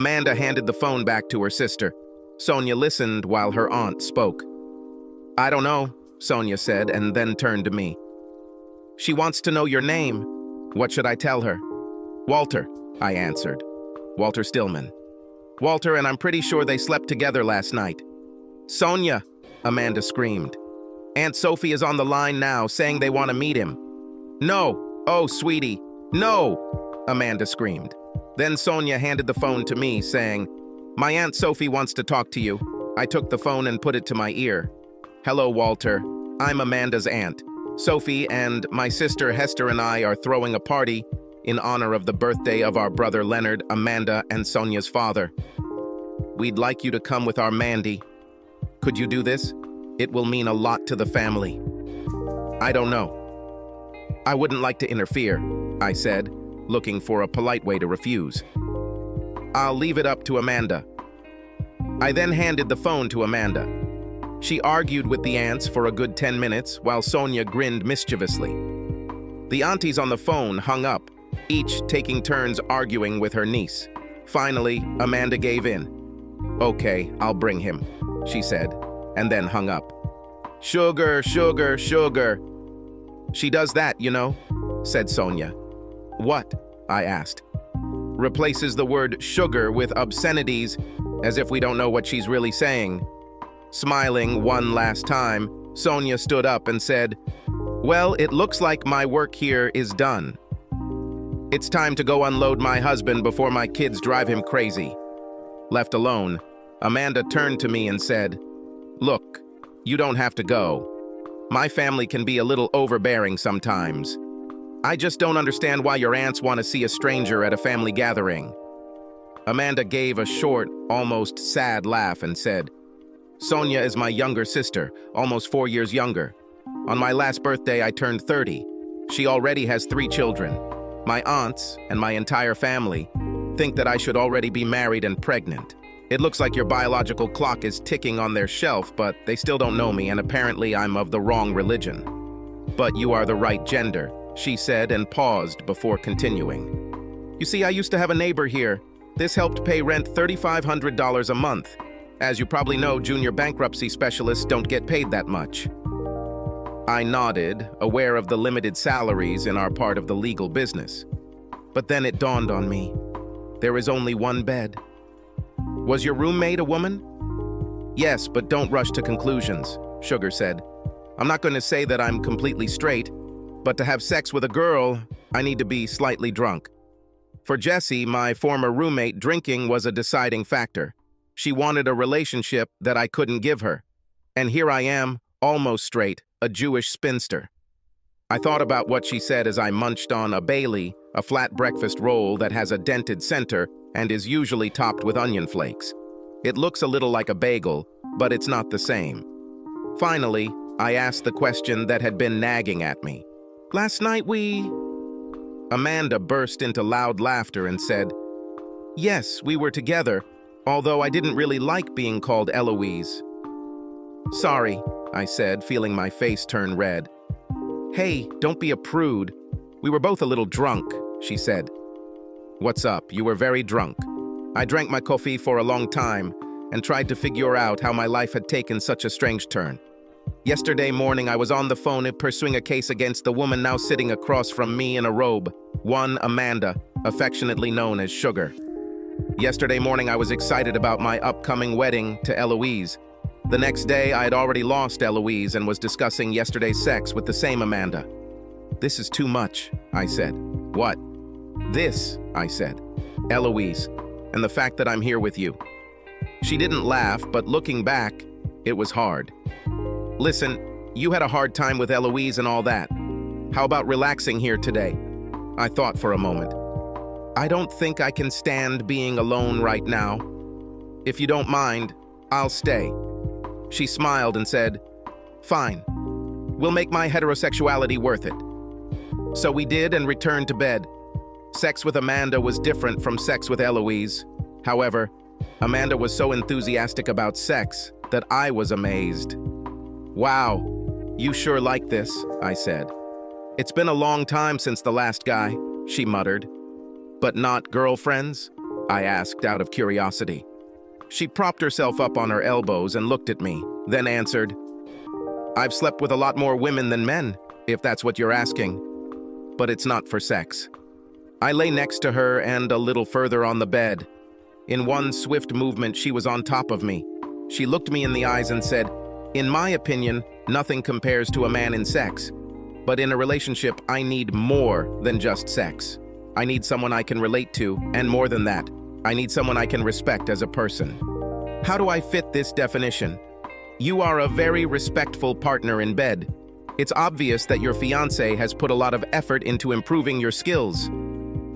Amanda handed the phone back to her sister. Sonia listened while her aunt spoke. "I don't know," Sonia said, and then turned to me. "She wants to know your name. What should I tell her?" "Walter," I answered. "Walter Stillman." "Walter, and I'm pretty sure they slept together last night." "Sonia!" Amanda screamed. "Aunt Sophie is on the line now, saying they want to meet him." "No! Oh, sweetie, no!" Amanda screamed. Then Sonia handed the phone to me, saying, "My Aunt Sophie wants to talk to you." I took the phone and put it to my ear. "Hello, Walter. I'm Amanda's aunt. Sophie and my sister Hester and I are throwing a party in honor of the birthday of our brother Leonard, Amanda, and Sonia's father. We'd like you to come with our Mandy. Could you do this? It will mean a lot to the family." "I don't know. I wouldn't like to interfere," I said, looking for a polite way to refuse. "I'll leave it up to Amanda." I then handed the phone to Amanda. She argued with the aunts for a good 10 minutes while Sonia grinned mischievously. The aunties on the phone hung up, each taking turns arguing with her niece. Finally, Amanda gave in. "Okay, I'll bring him," she said, and then hung up. "Sugar, sugar, sugar." "She does that, you know," said Sonia. "What?" I asked. "Replaces the word sugar with obscenities, as if we don't know what she's really saying." Smiling one last time, Sonia stood up and said, "Well, it looks like my work here is done. It's time to go unload my husband before my kids drive him crazy." Left alone, Amanda turned to me and said, "Look, you don't have to go. My family can be a little overbearing sometimes. I just don't understand why your aunts want to see a stranger at a family gathering." Amanda gave a short, almost sad laugh and said, "Sonia is my younger sister, almost 4 years younger. On my last birthday, I turned 30. She already has 3 children. My aunts and my entire family think that I should already be married and pregnant. It looks like your biological clock is ticking on their shelf, but they still don't know me, and apparently I'm of the wrong religion. But you are the right gender," she said and paused before continuing. "You see, I used to have a neighbor here. This helped pay rent $3,500 a month. As you probably know, junior bankruptcy specialists don't get paid that much." I nodded, aware of the limited salaries in our part of the legal business. But then it dawned on me. There is only one bed. "Was your roommate a woman?" "Yes, but don't rush to conclusions," Sugar said. "I'm not going to say that I'm completely straight, but to have sex with a girl, I need to be slightly drunk. For Jessie, my former roommate, drinking was a deciding factor. She wanted a relationship that I couldn't give her. And here I am, almost straight, a Jewish spinster." I thought about what she said as I munched on a Bailey, a flat breakfast roll that has a dented center and is usually topped with onion flakes. It looks a little like a bagel, but it's not the same. Finally, I asked the question that had been nagging at me. "Last night Amanda burst into loud laughter and said, "Yes, we were together, although I didn't really like being called Eloise." "Sorry," I said, feeling my face turn red. "Hey, don't be a prude. We were both a little drunk," she said. "What's up? You were very drunk." I drank my coffee for a long time and tried to figure out how my life had taken such a strange turn. Yesterday morning, I was on the phone pursuing a case against the woman now sitting across from me in a robe, one Amanda, affectionately known as Sugar. Yesterday morning, I was excited about my upcoming wedding to Eloise. The next day, I had already lost Eloise and was discussing yesterday's sex with the same Amanda. "This is too much," I said. "What?" "This," I said. "Eloise, and the fact that I'm here with you." She didn't laugh, but looking back, it was hard. "Listen, you had a hard time with Eloise and all that. How about relaxing here today?" I thought for a moment. "I don't think I can stand being alone right now. If you don't mind, I'll stay." She smiled and said, "Fine. We'll make my heterosexuality worth it." So we did and returned to bed. Sex with Amanda was different from sex with Eloise. However, Amanda was so enthusiastic about sex that I was amazed. "Wow, you sure like this," I said. "It's been a long time since the last guy," she muttered. "But not girlfriends?" I asked out of curiosity. She propped herself up on her elbows and looked at me, then answered, "I've slept with a lot more women than men, if that's what you're asking. But it's not for sex." I lay next to her and a little further on the bed. In one swift movement, she was on top of me. She looked me in the eyes and said, "In my opinion, nothing compares to a man in sex. But in a relationship, I need more than just sex. I need someone I can relate to, and more than that, I need someone I can respect as a person." How do I fit this definition? You are a very respectful partner in bed. It's obvious that your fiancé has put a lot of effort into improving your skills.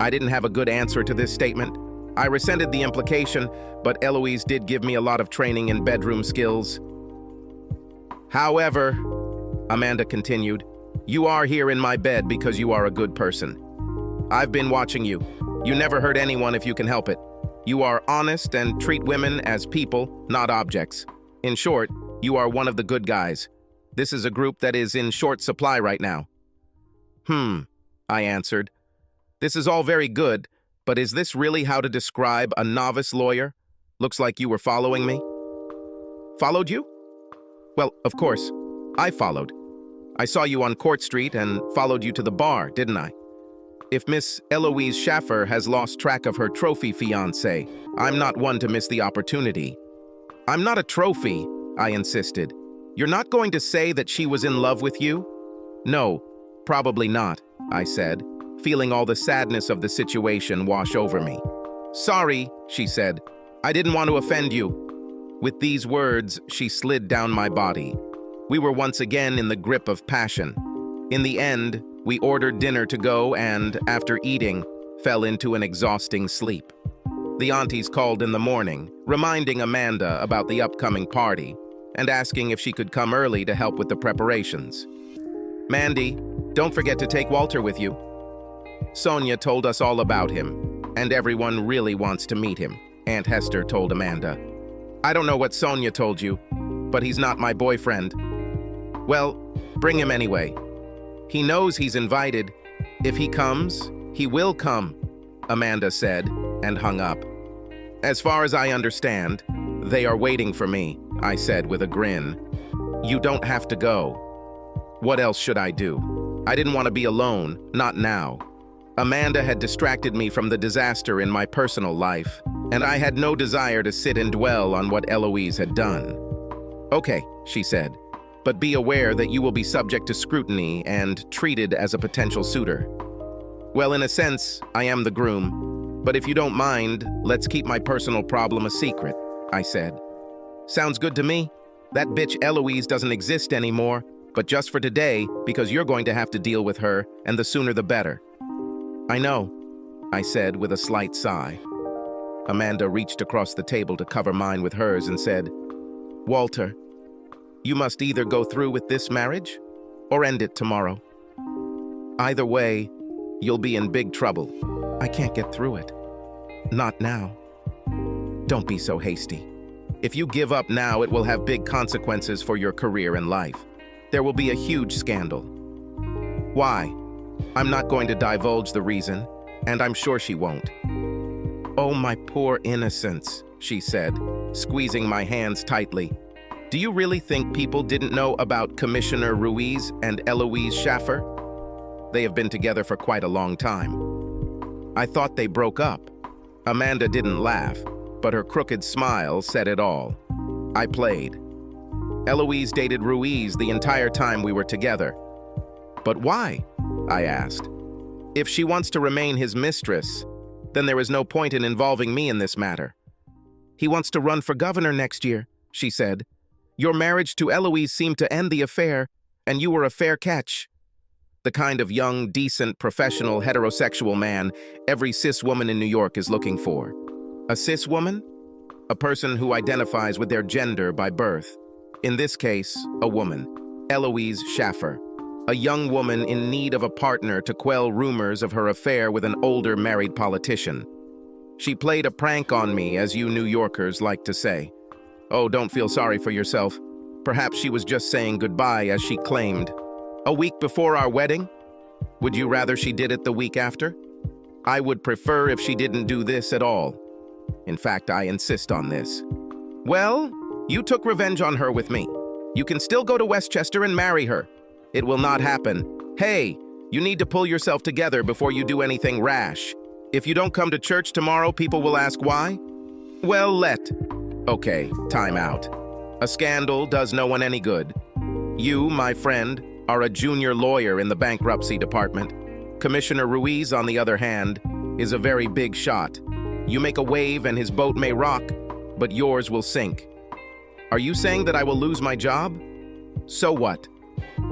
I didn't have a good answer to this statement. I resented the implication, but Eloise did give me a lot of training in bedroom skills. "However," Amanda continued, "you are here in my bed because you are a good person. I've been watching you. You never hurt anyone if you can help it. You are honest and treat women as people, not objects. In short, you are one of the good guys. This is a group that is in short supply right now." I answered. "This is all very good, but is this really how to describe a novice lawyer? Looks like you were following me." "Followed you?" "Well, of course, I followed. I saw you on Court Street and followed you to the bar, didn't I? If Miss Eloise Schaffer has lost track of her trophy fiancé, I'm not one to miss the opportunity." "I'm not a trophy," I insisted. "You're not going to say that she was in love with you?" "No, probably not," I said, feeling all the sadness of the situation wash over me. "Sorry," she said. "I didn't want to offend you." With these words, she slid down my body. We were once again in the grip of passion. In the end, we ordered dinner to go and, after eating, fell into an exhausting sleep. The aunties called in the morning, reminding Amanda about the upcoming party and asking if she could come early to help with the preparations. "Mandy, don't forget to take Walter with you." Sonia told us all about him, and everyone really wants to meet him, Aunt Hester told Amanda. "I don't know what Sonia told you, but he's not my boyfriend." "Well, bring him anyway. He knows he's invited. If he comes, he will come," Amanda said, and hung up. "As far as I understand, they are waiting for me," I said with a grin. "You don't have to go." What else should I do? I didn't want to be alone, not now. Amanda had distracted me from the disaster in my personal life, and I had no desire to sit and dwell on what Eloise had done. "Okay," she said, "but be aware that you will be subject to scrutiny and treated as a potential suitor." "Well, in a sense, I am the groom, but if you don't mind, let's keep my personal problem a secret," I said. "Sounds good to me. That bitch Eloise doesn't exist anymore, but just for today, because you're going to have to deal with her, and the sooner the better." "I know," I said with a slight sigh. Amanda reached across the table to cover mine with hers and said, "Walter, you must either go through with this marriage or end it tomorrow. Either way, you'll be in big trouble. I can't get through it. Not now. Don't be so hasty. If you give up now, it will have big consequences for your career and life. There will be a huge scandal." "Why?" "I'm not going to divulge the reason, and I'm sure she won't." "Oh, my poor innocents," she said, squeezing my hands tightly. "Do you really think people didn't know about Commissioner Ruiz and Eloise Schaffer? They have been together for quite a long time. I thought they broke up." Amanda didn't laugh, but her crooked smile said it all. I played. "Eloise dated Ruiz the entire time we were together." "But why?" I asked. "If she wants to remain his mistress, then there is no point in involving me in this matter." "He wants to run for governor next year," she said. "Your marriage to Eloise seemed to end the affair, and you were a fair catch. The kind of young, decent, professional, heterosexual man every cis woman in New York is looking for." "A cis woman?" "A person who identifies with their gender by birth. In this case, a woman. Eloise Schaffer. A young woman in need of a partner to quell rumors of her affair with an older married politician. She played a prank on me, as you New Yorkers like to say. Oh, don't feel sorry for yourself. Perhaps she was just saying goodbye, as she claimed. A week before our wedding? Would you rather she did it the week after? I would prefer if she didn't do this at all. In fact, I insist on this. Well, you took revenge on her with me. You can still go to Westchester and marry her. It will not happen. Hey, you need to pull yourself together before you do anything rash. If you don't come to church tomorrow, people will ask why. Well, Okay, time out. A scandal does no one any good. You, my friend, are a junior lawyer in the bankruptcy department. Commissioner Ruiz, on the other hand, is a very big shot. You make a wave and his boat may rock, but yours will sink. Are you saying that I will lose my job? So what?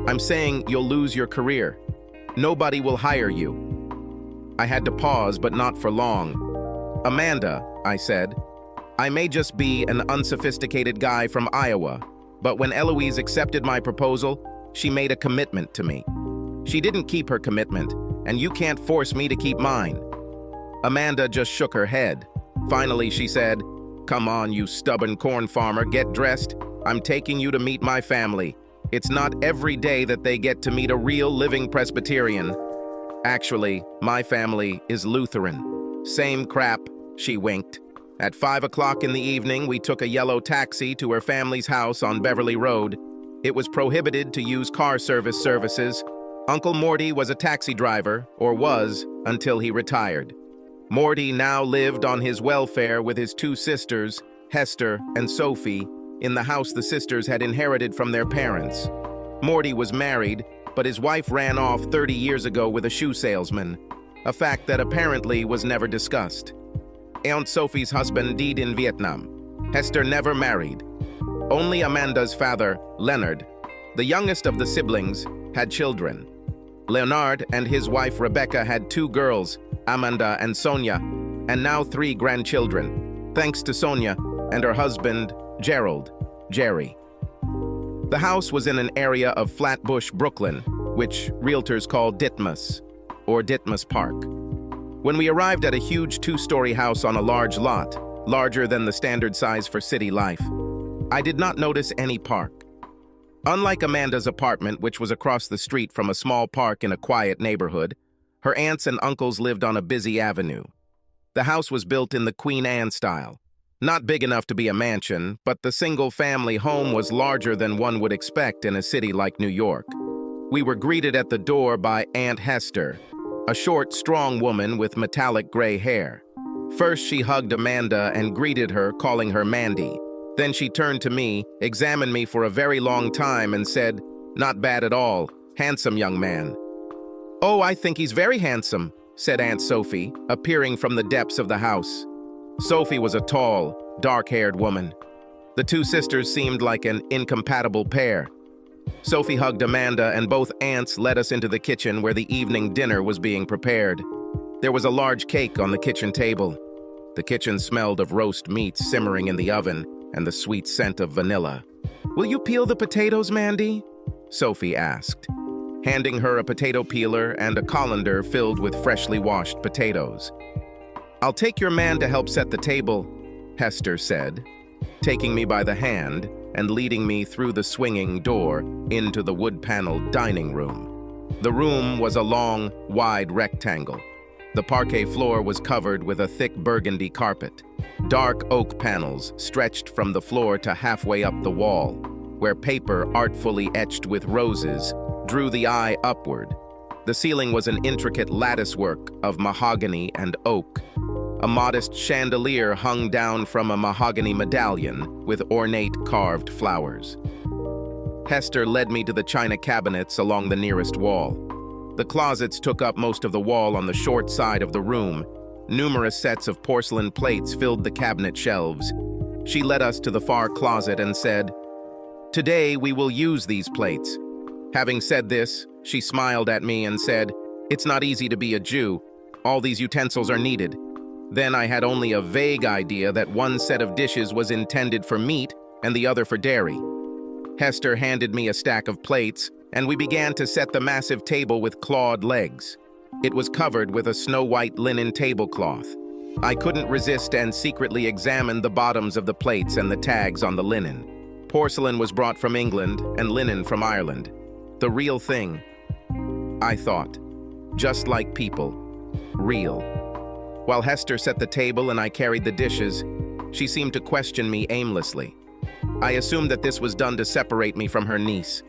I'm saying you'll lose your career. Nobody will hire you. I had to pause, but not for long. Amanda, I said, I may just be an unsophisticated guy from Iowa, but when Eloise accepted my proposal, she made a commitment to me. She didn't keep her commitment, and you can't force me to keep mine. Amanda just shook her head. Finally, she said, Come on, you stubborn corn farmer, get dressed. I'm taking you to meet my family. It's not every day that they get to meet a real living Presbyterian. Actually, my family is Lutheran. Same crap, she winked. At 5 o'clock in the evening, we took a yellow taxi to her family's house on Beverly Road. It was prohibited to use car services. Uncle Morty was a taxi driver, or was, until he retired. Morty now lived on his welfare with his two sisters, Hester and Sophie, in the house the sisters had inherited from their parents. Morty was married, but his wife ran off 30 years ago with a shoe salesman, a fact that apparently was never discussed. Aunt Sophie's husband died in Vietnam. Hester never married. Only Amanda's father, Leonard, the youngest of the siblings, had children. Leonard and his wife Rebecca had 2 girls, Amanda and Sonia, and now 3 grandchildren, thanks to Sonia and her husband, Jerry. The house was in an area of Flatbush, Brooklyn, which realtors call Ditmas, or Ditmas Park. When we arrived at a huge 2-story house on a large lot, larger than the standard size for city life, I did not notice any park. Unlike Amanda's apartment, which was across the street from a small park in a quiet neighborhood, her aunts and uncles lived on a busy avenue. The house was built in the Queen Anne style. Not big enough to be a mansion, but the single-family home was larger than one would expect in a city like New York. We were greeted at the door by Aunt Hester, a short, strong woman with metallic gray hair. First, she hugged Amanda and greeted her, calling her Mandy. Then she turned to me, examined me for a very long time, and said, Not bad at all. Handsome young man. Oh, I think he's very handsome, said Aunt Sophie, appearing from the depths of the house. Sophie was a tall, dark-haired woman. The 2 sisters seemed like an incompatible pair. Sophie hugged Amanda, and both aunts led us into the kitchen where the evening dinner was being prepared. There was a large cake on the kitchen table. The kitchen smelled of roast meat simmering in the oven and the sweet scent of vanilla. Will you peel the potatoes, Mandy? Sophie asked, handing her a potato peeler and a colander filled with freshly washed potatoes. I'll take your man to help set the table, Hester said, taking me by the hand and leading me through the swinging door into the wood-paneled dining room. The room was a long, wide rectangle. The parquet floor was covered with a thick burgundy carpet. Dark oak panels stretched from the floor to halfway up the wall, where paper artfully etched with roses drew the eye upward. The ceiling was an intricate latticework of mahogany and oak. A modest chandelier hung down from a mahogany medallion with ornate carved flowers. Hester led me to the china cabinets along the nearest wall. The closets took up most of the wall on the short side of the room. Numerous sets of porcelain plates filled the cabinet shelves. She led us to the far closet and said, Today we will use these plates. Having said this, she smiled at me and said, It's not easy to be a Jew. All these utensils are needed. Then I had only a vague idea that one set of dishes was intended for meat and the other for dairy. Hester handed me a stack of plates, and we began to set the massive table with clawed legs. It was covered with a snow-white linen tablecloth. I couldn't resist and secretly examined the bottoms of the plates and the tags on the linen. Porcelain was brought from England and linen from Ireland. The real thing, I thought. Just like people. Real. While Hester set the table and I carried the dishes, she seemed to question me aimlessly. I assumed that this was done to separate me from her niece.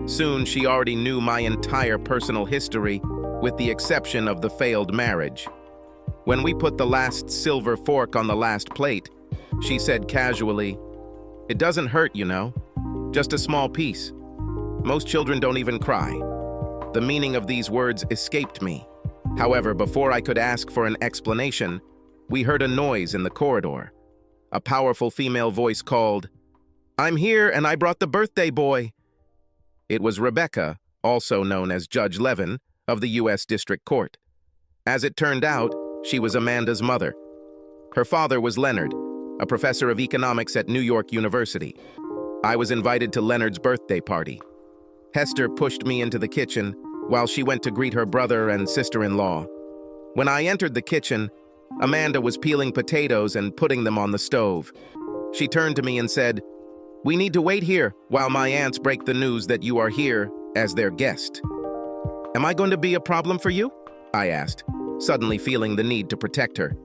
Soon, she already knew my entire personal history, with the exception of the failed marriage. When we put the last silver fork on the last plate, she said casually, "It doesn't hurt, you know. Just a small piece. Most children don't even cry." The meaning of these words escaped me. However, before I could ask for an explanation, we heard a noise in the corridor. A powerful female voice called, "I'm here and I brought the birthday boy." It was Rebecca, also known as Judge Levin, of the U.S. District Court. As it turned out, she was Amanda's mother. Her father was Leonard, a professor of economics at New York University. I was invited to Leonard's birthday party. Hester pushed me into the kitchen while she went to greet her brother and sister-in-law. When I entered the kitchen, Amanda was peeling potatoes and putting them on the stove. She turned to me and said, "We need to wait here while my aunts break the news that you are here as their guest." "Am I going to be a problem for you?" I asked, suddenly feeling the need to protect her.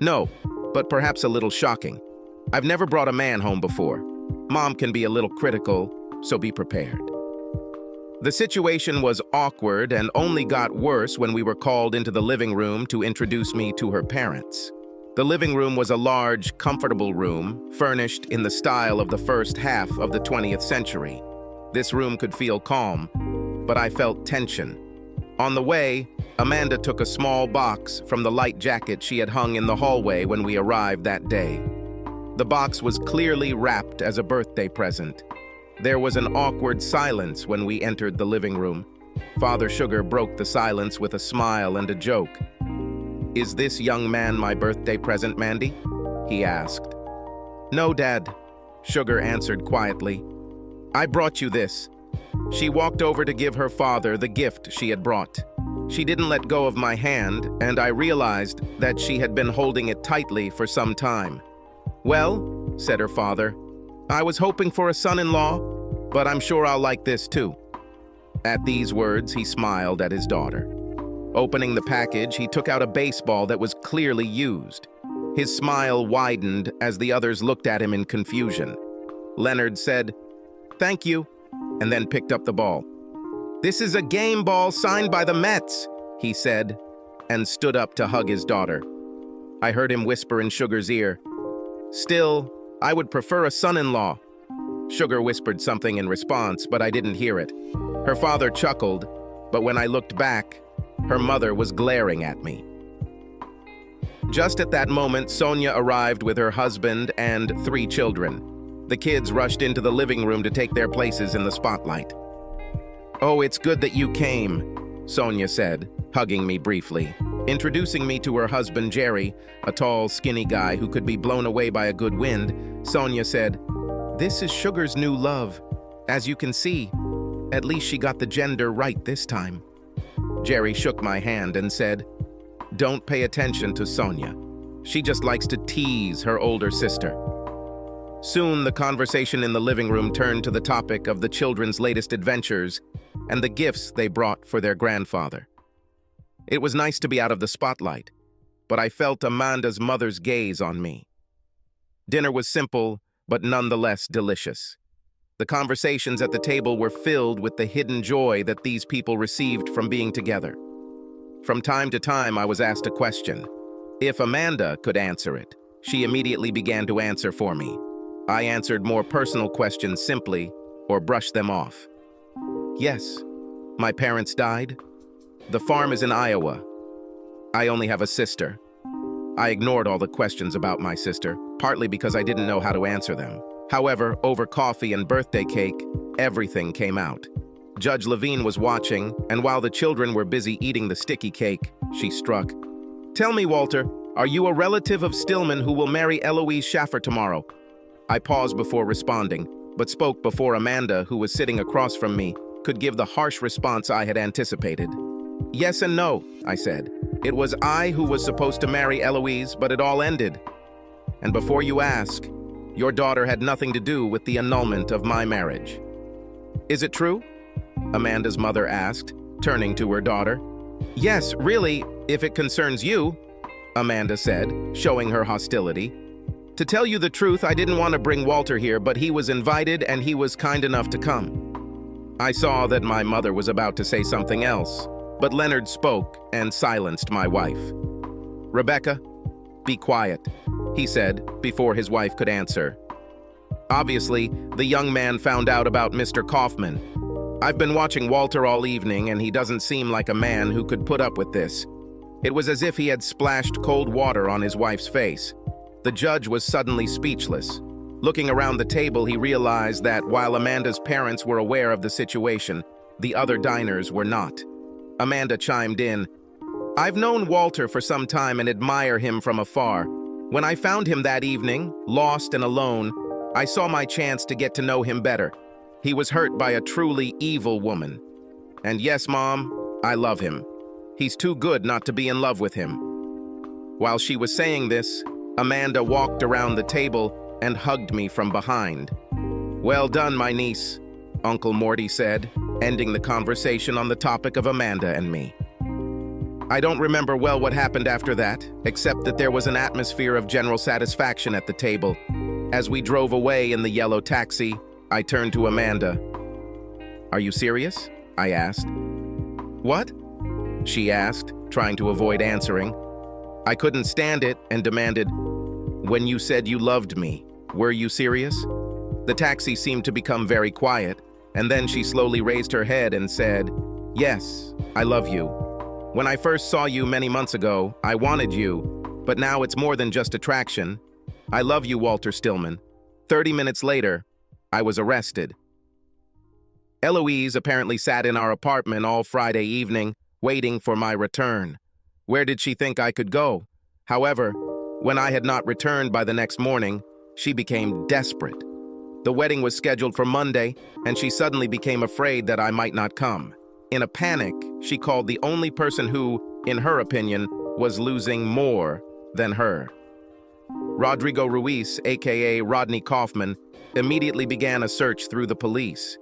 "No, but perhaps a little shocking. I've never brought a man home before. Mom can be a little critical, so be prepared." The situation was awkward and only got worse when we were called into the living room to introduce me to her parents. The living room was a large, comfortable room, furnished in the style of the first half of the 20th century. This room could feel calm, but I felt tension. On the way, Amanda took a small box from the light jacket she had hung in the hallway when we arrived that day. The box was clearly wrapped as a birthday present. There was an awkward silence when we entered the living room. Father Sugar broke the silence with a smile and a joke. "Is this young man my birthday present, Mandy?" he asked. "No, Dad," Sugar answered quietly. "I brought you this." She walked over to give her father the gift she had brought. She didn't let go of my hand, and I realized that she had been holding it tightly for some time. "Well," said her father, "I was hoping for a son-in-law, but I'm sure I'll like this too." At these words, he smiled at his daughter. Opening the package, he took out a baseball that was clearly used. His smile widened as the others looked at him in confusion. Leonard said, "Thank you," and then picked up the ball. "This is a game ball signed by the Mets," he said, and stood up to hug his daughter. I heard him whisper in Sugar's ear, "Still, I would prefer a son-in-law." Sugar whispered something in response, but I didn't hear it. Her father chuckled, but when I looked back, her mother was glaring at me. Just at that moment, Sonia arrived with her husband and 3 children. The kids rushed into the living room to take their places in the spotlight. "Oh, it's good that you came," Sonia said, hugging me briefly. Introducing me to her husband, Jerry, a tall, skinny guy who could be blown away by a good wind, Sonia said, "This is Sugar's new love. As you can see, at least she got the gender right this time." Jerry shook my hand and said, "Don't pay attention to Sonia. She just likes to tease her older sister." Soon, the conversation in the living room turned to the topic of the children's latest adventures and the gifts they brought for their grandfather. It was nice to be out of the spotlight, but I felt Amanda's mother's gaze on me. Dinner was simple, but nonetheless delicious. The conversations at the table were filled with the hidden joy that these people received from being together. From time to time, I was asked a question. If Amanda could answer it, she immediately began to answer for me. I answered more personal questions simply, or brushed them off. Yes, my parents died. The farm is in Iowa. I only have a sister. I ignored all the questions about my sister, partly because I didn't know how to answer them. However, over coffee and birthday cake, everything came out. Judge Levine was watching, and while the children were busy eating the sticky cake, she struck. "Tell me, Walter, are you a relative of Stillman who will marry Eloise Schaffer tomorrow?" I paused before responding, but spoke before Amanda, who was sitting across from me, could give the harsh response I had anticipated. "Yes and no," I said. "It was I who was supposed to marry Eloise, but it all ended. And before you ask, your daughter had nothing to do with the annulment of my marriage." "Is it true?" Amanda's mother asked, turning to her daughter. "Yes, really, if it concerns you." Amanda said, showing her hostility. To tell you the truth, I didn't want to bring Walter here, but he was invited and he was kind enough to come. I saw that my mother was about to say something else, but Leonard spoke and silenced my wife. Rebecca, be quiet, he said before his wife could answer. Obviously, the young man found out about Mr. Kaufman. I've been watching Walter all evening and he doesn't seem like a man who could put up with this. It was as if he had splashed cold water on his wife's face. The judge was suddenly speechless. Looking around the table, he realized that while Amanda's parents were aware of the situation, the other diners were not. Amanda chimed in, I've known Walter for some time and admire him from afar. When I found him that evening, lost and alone, I saw my chance to get to know him better. He was hurt by a truly evil woman. And yes, Mom, I love him. He's too good not to be in love with him. While she was saying this, Amanda walked around the table and hugged me from behind. Well done, my niece, Uncle Morty said, ending the conversation on the topic of Amanda and me. I don't remember well what happened after that, except that there was an atmosphere of general satisfaction at the table. As we drove away in the yellow taxi, I turned to Amanda. Are you serious? I asked. What? She asked, trying to avoid answering. I couldn't stand it and demanded, when you said you loved me, were you serious? The taxi seemed to become very quiet, and then she slowly raised her head and said, yes, I love you. When I first saw you many months ago, I wanted you, but now it's more than just attraction. I love you, Walter Stillman. 30 minutes later, I was arrested. Eloise apparently sat in our apartment all Friday evening, waiting for my return. Where did she think I could go? However, when I had not returned by the next morning, she became desperate. The wedding was scheduled for Monday, and she suddenly became afraid that I might not come. In a panic, she called the only person who, in her opinion, was losing more than her. Rodrigo Ruiz, aka Rodney Kaufman, immediately began a search through the police.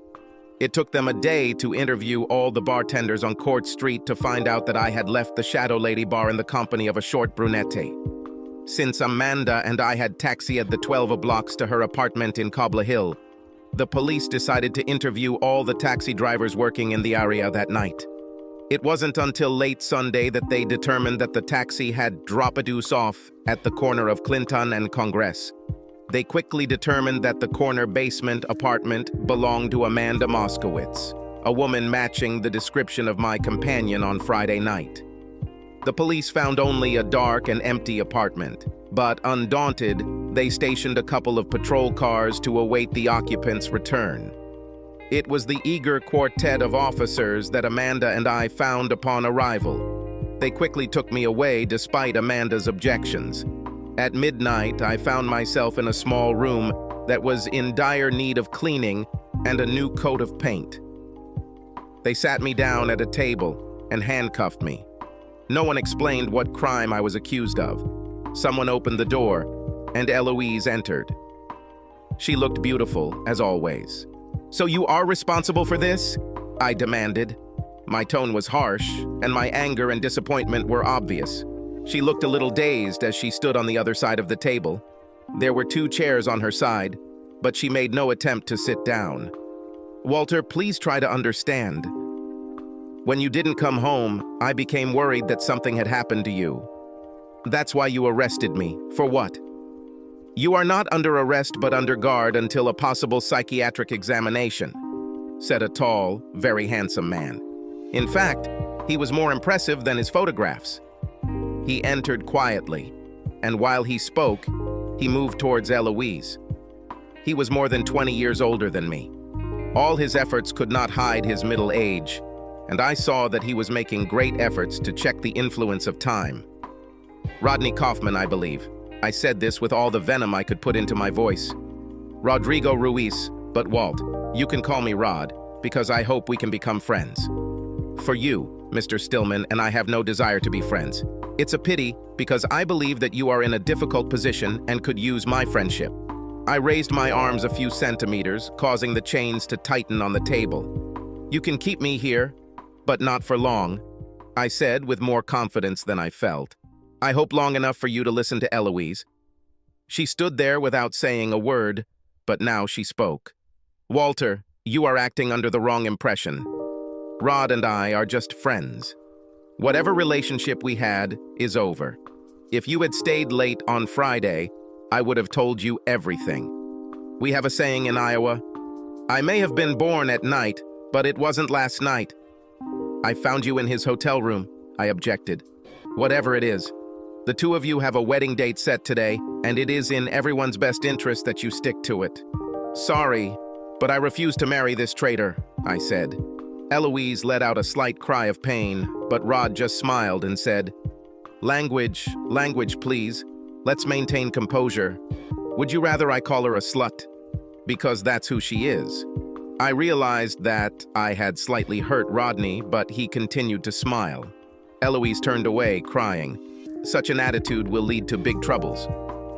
It took them a day to interview all the bartenders on Court Street to find out that I had left the Shadow Lady bar in the company of a short brunette. Since Amanda and I had taxied the 12 blocks to her apartment in Cobble Hill, the police decided to interview all the taxi drivers working in the area that night. It wasn't until late Sunday that they determined that the taxi had drop-a-deuce off at the corner of Clinton and Congress. They quickly determined that the corner basement apartment belonged to Amanda Moskowitz, a woman matching the description of my companion on Friday night. The police found only a dark and empty apartment, but undaunted, they stationed a couple of patrol cars to await the occupants' return. It was the eager quartet of officers that Amanda and I found upon arrival. They quickly took me away despite Amanda's objections. At midnight, I found myself in a small room that was in dire need of cleaning and a new coat of paint. They sat me down at a table and handcuffed me. No one explained what crime I was accused of. Someone opened the door, and Eloise entered. She looked beautiful, as always. "So you are responsible for this?" I demanded. My tone was harsh, and my anger and disappointment were obvious. She looked a little dazed as she stood on the other side of the table. There were 2 chairs on her side, but she made no attempt to sit down. "Walter, please try to understand. When you didn't come home, I became worried that something had happened to you. That's why you arrested me. For what? You are not under arrest but under guard until a possible psychiatric examination," said a tall, very handsome man. In fact, he was more impressive than his photographs. He entered quietly, and while he spoke, he moved towards Eloise. He was more than 20 years older than me. All his efforts could not hide his middle age, and I saw that he was making great efforts to check the influence of time. "Rodney Kaufman, I believe." I said this with all the venom I could put into my voice. "Rodrigo Ruiz, but Walt, you can call me Rod, because I hope we can become friends. For you, Mr. Stillman, and I have no desire to be friends. It's a pity, because I believe that you are in a difficult position and could use my friendship." I raised my arms a few centimeters, causing the chains to tighten on the table. "You can keep me here, but not for long," I said with more confidence than I felt. I hope long enough for you to listen to Eloise. She stood there without saying a word, but now she spoke. Walter, you are acting under the wrong impression. Rod and I are just friends. Whatever relationship we had is over. If you had stayed late on Friday, I would have told you everything. We have a saying in Iowa, I may have been born at night, but it wasn't last night. I found you in his hotel room, I objected. Whatever it is, the two of you have a wedding date set today, and it is in everyone's best interest that you stick to it. Sorry, but I refuse to marry this traitor, I said. Eloise let out a slight cry of pain, but Rod just smiled and said, Language, please. Let's maintain composure. Would you rather I call her a slut? Because that's who she is. I realized that I had slightly hurt Rodney, but he continued to smile. Eloise turned away, crying. Such an attitude will lead to big troubles.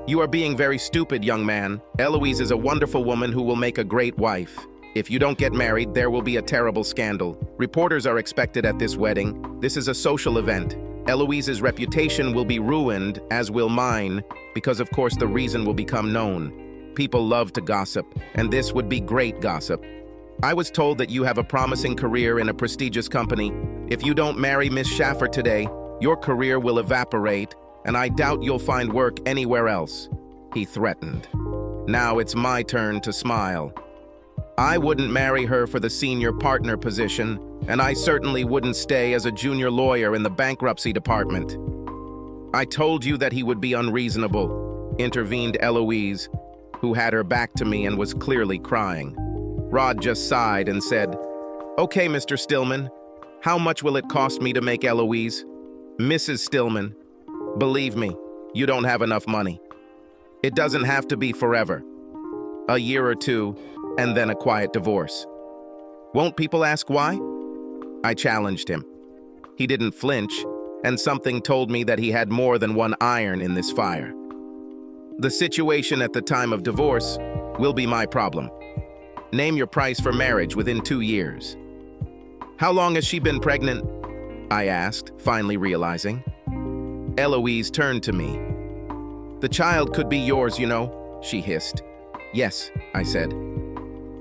You are being very stupid, young man. Eloise is a wonderful woman who will make a great wife. If you don't get married, there will be a terrible scandal. Reporters are expected at this wedding. This is a social event. Eloise's reputation will be ruined, as will mine, because of course the reason will become known. People love to gossip, and this would be great gossip. I was told that you have a promising career in a prestigious company. If you don't marry Miss Schaffer today, your career will evaporate, and I doubt you'll find work anywhere else, he threatened. Now it's my turn to smile. I wouldn't marry her for the senior partner position, and I certainly wouldn't stay as a junior lawyer in the bankruptcy department. I told you that he would be unreasonable, intervened Eloise, who had her back to me and was clearly crying. Rod just sighed and said, Okay, Mr. Stillman, how much will it cost me to make Eloise? Mrs. Stillman, believe me, you don't have enough money. It doesn't have to be forever. A year or two, and then a quiet divorce. Won't people ask why? I challenged him. He didn't flinch, and something told me that he had more than one iron in this fire. The situation at the time of divorce will be my problem. Name your price for marriage within 2 years. How long has she been pregnant? I asked, finally realizing. Eloise turned to me. The child could be yours, you know, she hissed. Yes, I said.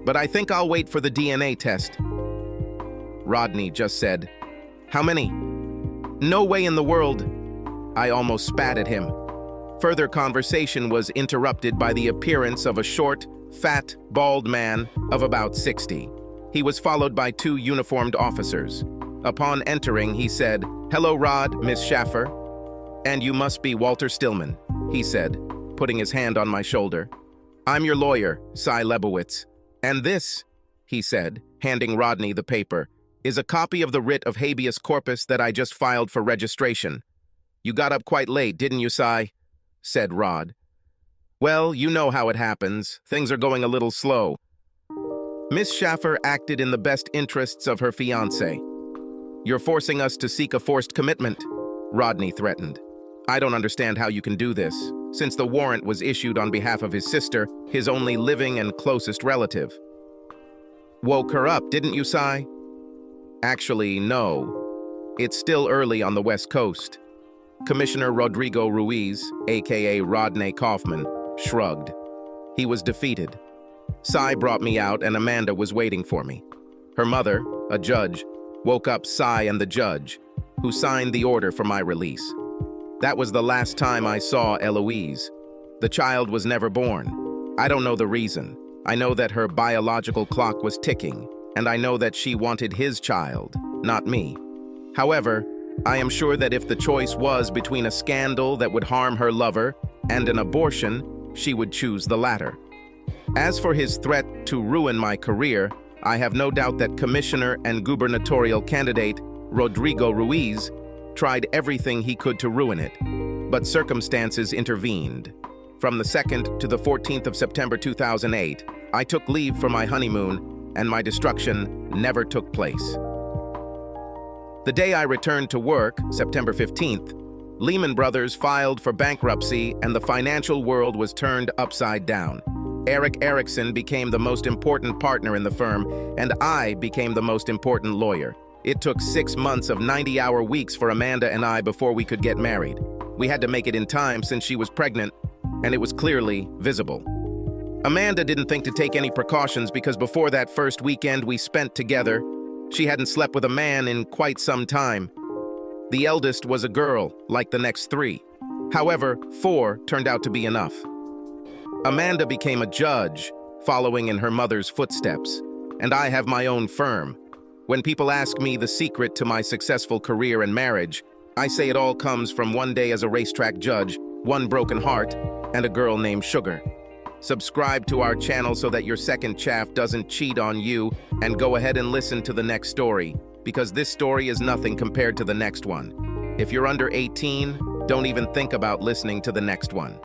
But I think I'll wait for the DNA test. Rodney just said, How many? No way in the world. I almost spat at him. Further conversation was interrupted by the appearance of a short, fat, bald man of about 60. He was followed by 2 uniformed officers. Upon entering, he said, Hello, Rod, Miss Schaffer. And you must be Walter Stillman, he said, putting his hand on my shoulder. I'm your lawyer, Cy Lebowitz. And this, he said, handing Rodney the paper, is a copy of the writ of habeas corpus that I just filed for registration. You got up quite late, didn't you, Cy? Said Rod. Well, you know how it happens. Things are going a little slow. Miss Schaffer acted in the best interests of her fiancé. You're forcing us to seek a forced commitment, Rodney threatened. I don't understand how you can do this, since the warrant was issued on behalf of his sister, his only living and closest relative. Woke her up, didn't you, Cy? Actually, no. It's still early on the West Coast. Commissioner Rodrigo Ruiz, aka Rodney Kaufman, shrugged. He was defeated. Cy brought me out and Amanda was waiting for me. Her mother, a judge, woke up Cy and the judge, who signed the order for my release. That was the last time I saw Eloise. The child was never born. I don't know the reason. I know that her biological clock was ticking, and I know that she wanted his child, not me. However, I am sure that if the choice was between a scandal that would harm her lover and an abortion, she would choose the latter. As for his threat to ruin my career, I have no doubt that Commissioner and gubernatorial candidate Rodrigo Ruiz tried everything he could to ruin it, but circumstances intervened. From the 2nd to the 14th of September 2008, I took leave for my honeymoon, and my destruction never took place. The day I returned to work, September 15th, Lehman Brothers filed for bankruptcy and the financial world was turned upside down. Eric Erickson became the most important partner in the firm, and I became the most important lawyer. It took 6 months of 90-hour weeks for Amanda and I before we could get married. We had to make it in time since she was pregnant, and it was clearly visible. Amanda didn't think to take any precautions because before that first weekend we spent together, she hadn't slept with a man in quite some time. The eldest was a girl, like the next three. However, 4 turned out to be enough. Amanda became a judge, following in her mother's footsteps, and I have my own firm. When people ask me the secret to my successful career and marriage, I say it all comes from one day as a racetrack judge, one broken heart, and a girl named Sugar. Subscribe to our channel so that your second chaff doesn't cheat on you, and go ahead and listen to the next story, because this story is nothing compared to the next one. If you're under 18, don't even think about listening to the next one.